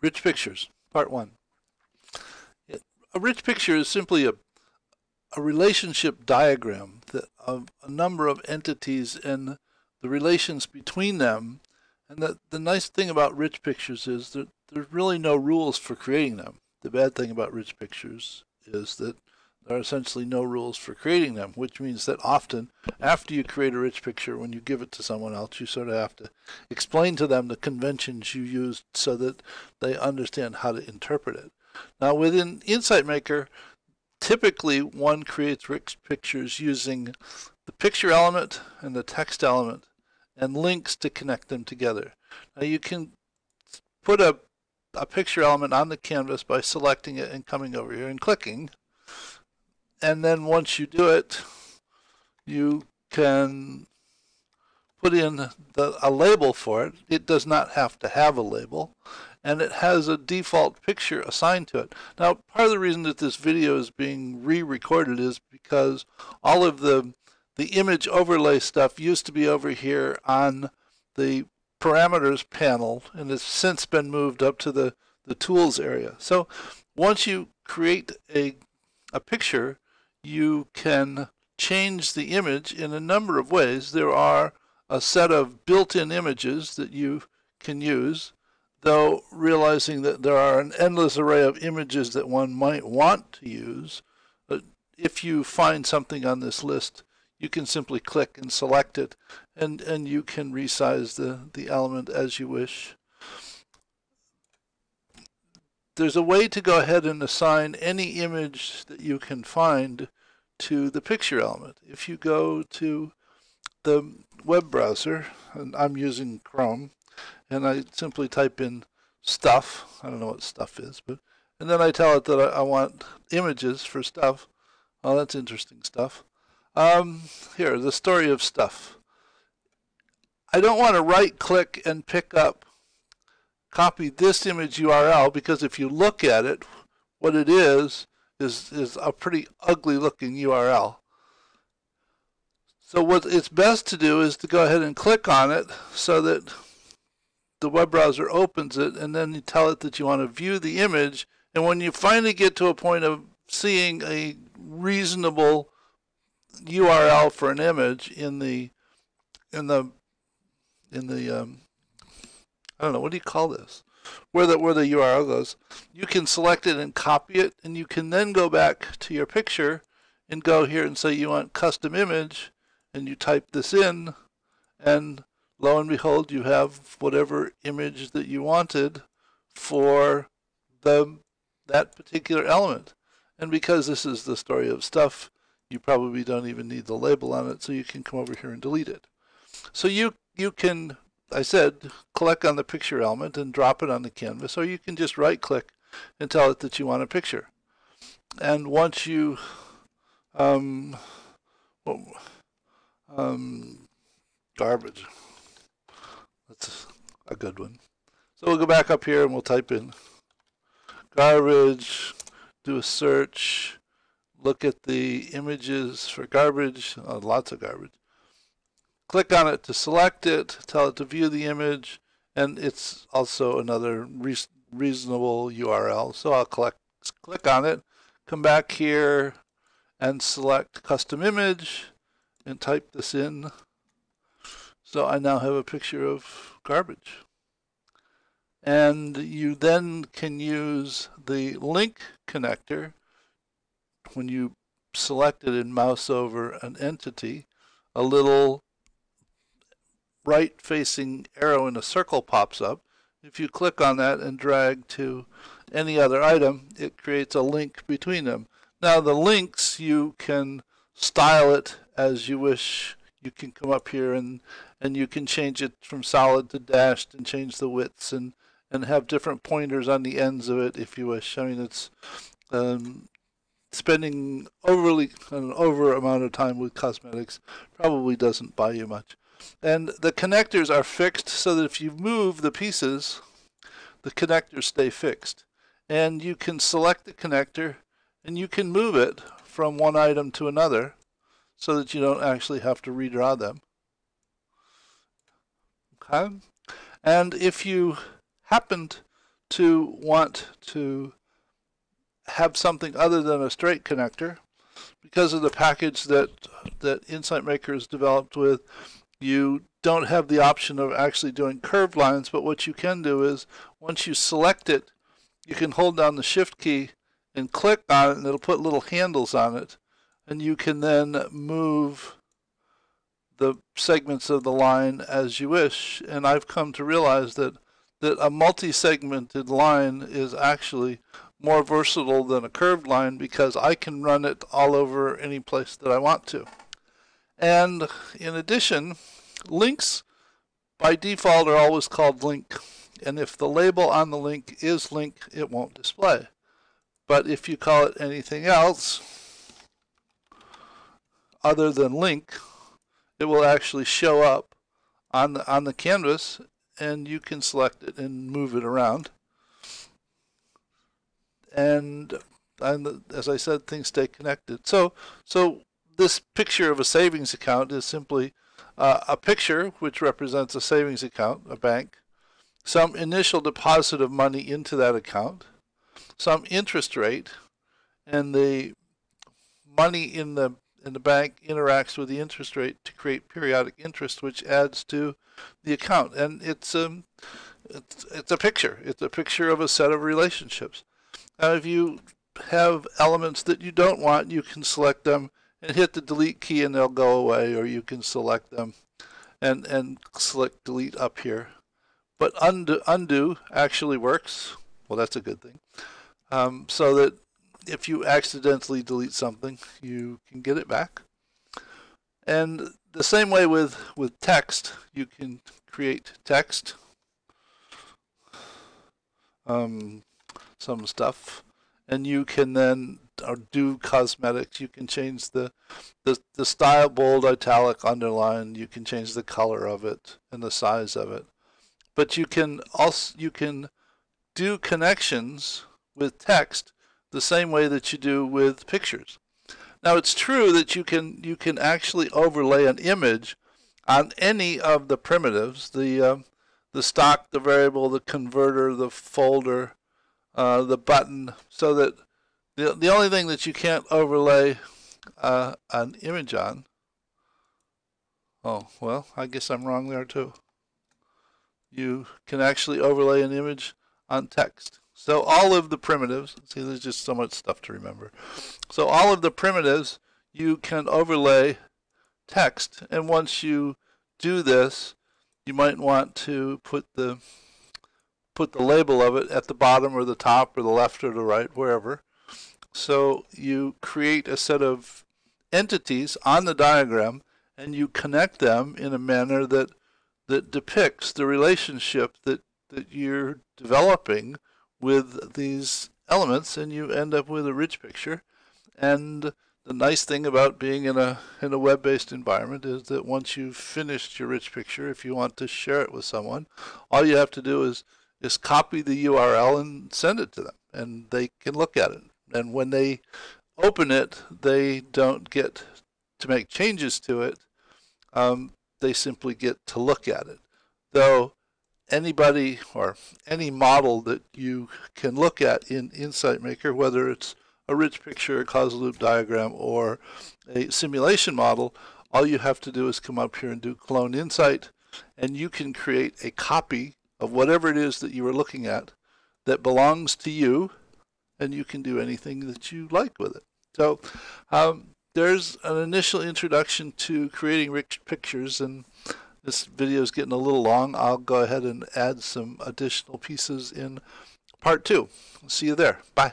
Rich pictures, part one. A rich picture is simply a relationship diagram of a number of entities and the relations between them. And the nice thing about rich pictures is that there's really no rules for creating them. The bad thing about rich pictures is that there are essentially no rules for creating them, which means that often after you create a rich picture, when you give it to someone else, you sort of have to explain to them the conventions you used so that they understand how to interpret it. Now within Insight Maker, typically one creates rich pictures using the picture element and the text element and links to connect them together. Now you can put a picture element on the canvas by selecting it and coming over here and clicking. And then once you do it, you can put in a label for it. It does not have to have a label, and it has a default picture assigned to it. Now, part of the reason that this video is being re-recorded is because all of the image overlay stuff used to be over here on the parameters panel, and it's since been moved up to the tools area. So once you create a picture, you can change the image in a number of ways. There are a set of built-in images that you can use, though realizing that there are an endless array of images that one might want to use. But if you find something on this list, you can simply click and select it, and you can resize the element as you wish. There's a way to go ahead and assign any image that you can find to the picture element. If you go to the web browser, and I'm using Chrome, and I simply type in stuff, I don't know what stuff is, and then I tell it that I want images for stuff. Oh, that's interesting stuff. Here, the story of stuff. I don't want to right click and pick up copy this image URL, because if you look at it, what it is a pretty ugly looking URL. So what it's best to do is to go ahead and click on it so that the web browser opens it, and then you tell it that you want to view the image. And when you finally get to a point of seeing a reasonable URL for an image in the I don't know, what do you call this? Where the URL goes, you can select it and copy it, and you can then go back to your picture and go here and say you want custom image, and you type this in, and lo and behold, you have whatever image that you wanted for that particular element. And because this is the story of stuff, you probably don't even need the label on it, so you can come over here and delete it. So you can, I said, click on the picture element and drop it on the canvas, or you can just right click and tell it that you want a picture. And once you garbage, that's a good one. So we'll go back up here and we'll type in garbage, do a search, look at the images for garbage, lots of garbage. Click on it to select it, tell it to view the image, and it's also another reasonable URL. So I'll click on it, come back here and select custom image and type this in. So I now have a picture of garbage. And you then can use the link connector when you select it and mouse over an entity. A little right-facing arrow in a circle pops up. If you click on that and drag to any other item, it creates a link between them. Now the links, you can style it as you wish. You can come up here and you can change it from solid to dashed and change the widths and have different pointers on the ends of it if you wish. I mean, it's spending an over amount of time with cosmetics probably doesn't buy you much. And the connectors are fixed so that if you move the pieces, the connectors stay fixed. And you can select the connector and you can move it from one item to another so that you don't actually have to redraw them. Okay? And if you happened to want to have something other than a straight connector, because of the package that Insight Maker is developed with, you don't have the option of actually doing curved lines, but what you can do is once you select it, you can hold down the shift key and click on it, and it'll put little handles on it, and you can then move the segments of the line as you wish. And I've come to realize that a multi-segmented line is actually more versatile than a curved line, because I can run it all over any place that I want to. And in addition, links by default are always called link, and if the label on the link is link, it won't display. But if you call it anything else other than link, it will actually show up on the canvas, and you can select it and move it around. And as I said, things stay connected. So this picture of a savings account is simply a picture which represents a savings account, a bank, some initial deposit of money into that account, some interest rate, and the money in the bank interacts with the interest rate to create periodic interest, which adds to the account. And it's a picture. It's a picture of a set of relationships. Now, if you have elements that you don't want, you can select them and hit the delete key and they'll go away, or you can select them and select delete up here. But undo actually works. Well, that's a good thing. So that if you accidentally delete something, you can get it back. And the same way with text, you can create text. Some stuff, and you can then do cosmetics. You can change the style, bold, italic, underline. You can change the color of it and the size of it. But you can do connections with text the same way that you do with pictures. Now, it's true that you can actually overlay an image on any of the primitives, the stock, the variable, the converter, the folder, the button, so that the only thing that you can't overlay an image on, oh, well, I guess I'm wrong there too. You can actually overlay an image on text. So all of the primitives, see, there's just so much stuff to remember. So all of the primitives, you can overlay text, and once you do this, you might want to put the label of it at the bottom or the top or the left or the right, wherever. So you create a set of entities on the diagram, and you connect them in a manner that depicts the relationship that you're developing with these elements, and you end up with a rich picture. And the nice thing about being in a web-based environment is that once you've finished your rich picture, if you want to share it with someone, all you have to do is copy the URL and send it to them, and they can look at it. And when they open it, they don't get to make changes to it. They simply get to look at it. Though anybody or any model that you can look at in Insight Maker, whether it's a rich picture, a causal loop diagram, or a simulation model, all you have to do is come up here and do Clone Insight, and you can create a copy of whatever it is that you are looking at that belongs to you, and you can do anything that you like with it. So there's an initial introduction to creating rich pictures, and this video is getting a little long. I'll go ahead and add some additional pieces in part 2. See you there. Bye.